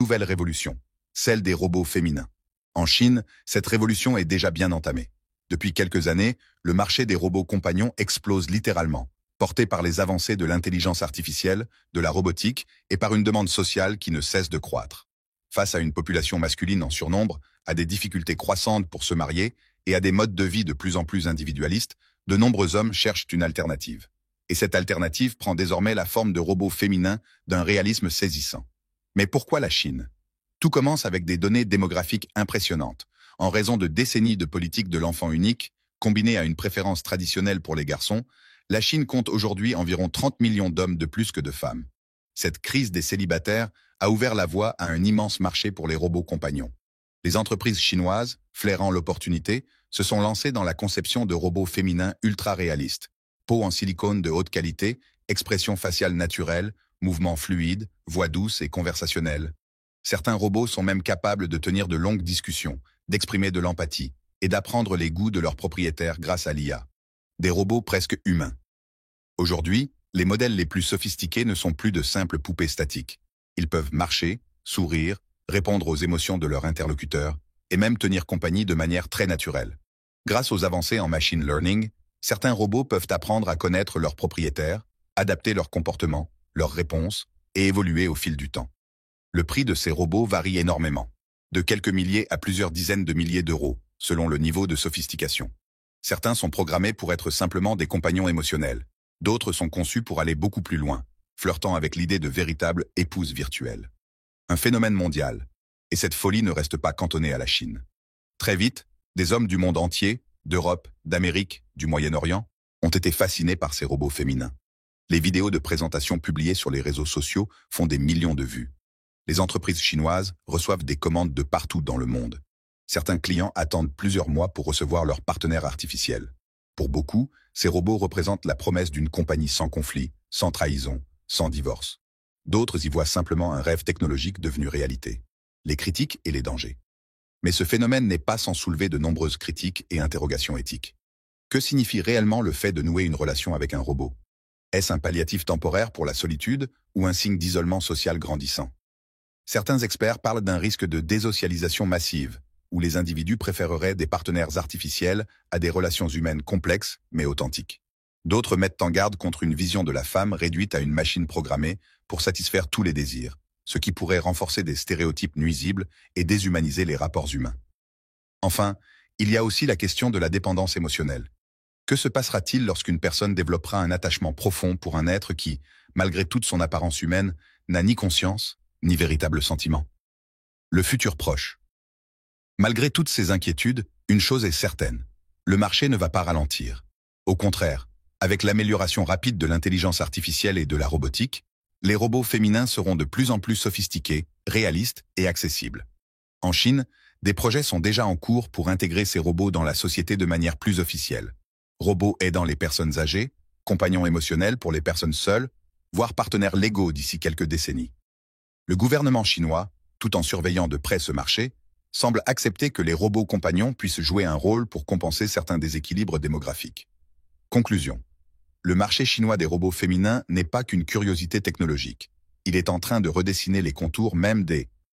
Nouvelle révolution, celle des robots féminins. En Chine, cette révolution est déjà bien entamée. Depuis quelques années, le marché des robots compagnons explose littéralement, porté par les avancées de l'intelligence artificielle, de la robotique et par une demande sociale qui ne cesse de croître. Face à une population masculine en surnombre, à des difficultés croissantes pour se marier et à des modes de vie de plus en plus individualistes, de nombreux hommes cherchent une alternative. Et cette alternative prend désormais la forme de robots féminins d'un réalisme saisissant. Mais pourquoi la Chine? Tout commence avec des données démographiques impressionnantes. En raison de décennies de politique de l'enfant unique, combinées à une préférence traditionnelle pour les garçons, la Chine compte aujourd'hui environ 30 millions d'hommes de plus que de femmes. Cette crise des célibataires a ouvert la voie à un immense marché pour les robots compagnons. Les entreprises chinoises, flairant l'opportunité, se sont lancées dans la conception de robots féminins ultra réalistes. Peau en silicone de haute qualité, expression faciale naturelle, mouvements fluides, voix douce et conversationnelle. Certains robots sont même capables de tenir de longues discussions, d'exprimer de l'empathie et d'apprendre les goûts de leurs propriétaires grâce à l'IA. Des robots presque humains. Aujourd'hui, les modèles les plus sophistiqués ne sont plus de simples poupées statiques. Ils peuvent marcher, sourire, répondre aux émotions de leur interlocuteur et même tenir compagnie de manière très naturelle. Grâce aux avancées en machine learning, certains robots peuvent apprendre à connaître leurs propriétaires, adapter leur comportement, leurs réponses et évoluer au fil du temps. Le prix de ces robots varie énormément, de quelques milliers à plusieurs dizaines de milliers d'euros, selon le niveau de sophistication. Certains sont programmés pour être simplement des compagnons émotionnels, d'autres sont conçus pour aller beaucoup plus loin, flirtant avec l'idée de véritables épouses virtuelles. Un phénomène mondial, et cette folie ne reste pas cantonnée à la Chine. Très vite, des hommes du monde entier, d'Europe, d'Amérique, du Moyen-Orient, ont été fascinés par ces robots féminins. Les vidéos de présentation publiées sur les réseaux sociaux font des millions de vues. Les entreprises chinoises reçoivent des commandes de partout dans le monde. Certains clients attendent plusieurs mois pour recevoir leur partenaire artificiel. Pour beaucoup, ces robots représentent la promesse d'une compagnie sans conflit, sans trahison, sans divorce. D'autres y voient simplement un rêve technologique devenu réalité. Les critiques et les dangers. Mais ce phénomène n'est pas sans soulever de nombreuses critiques et interrogations éthiques. Que signifie réellement le fait de nouer une relation avec un robot? Est-ce un palliatif temporaire pour la solitude ou un signe d'isolement social grandissant? Certains experts parlent d'un risque de désocialisation massive, où les individus préféreraient des partenaires artificiels à des relations humaines complexes mais authentiques. D'autres mettent en garde contre une vision de la femme réduite à une machine programmée pour satisfaire tous les désirs, ce qui pourrait renforcer des stéréotypes nuisibles et déshumaniser les rapports humains. Enfin, il y a aussi la question de la dépendance émotionnelle. Que se passera-t-il lorsqu'une personne développera un attachement profond pour un être qui, malgré toute son apparence humaine, n'a ni conscience, ni véritable sentiment? Le futur proche. Malgré toutes ces inquiétudes, une chose est certaine. Le marché ne va pas ralentir. Au contraire, avec l'amélioration rapide de l'intelligence artificielle et de la robotique, les robots féminins seront de plus en plus sophistiqués, réalistes et accessibles. En Chine, des projets sont déjà en cours pour intégrer ces robots dans la société de manière plus officielle. Robots aidant les personnes âgées, compagnons émotionnels pour les personnes seules, voire partenaires légaux d'ici quelques décennies. Le gouvernement chinois, tout en surveillant de près ce marché, semble accepter que les robots compagnons puissent jouer un rôle pour compenser certains déséquilibres démographiques. Conclusion. Le marché chinois des robots féminins n'est pas qu'une curiosité technologique. Il est en train de redessiner les contours même des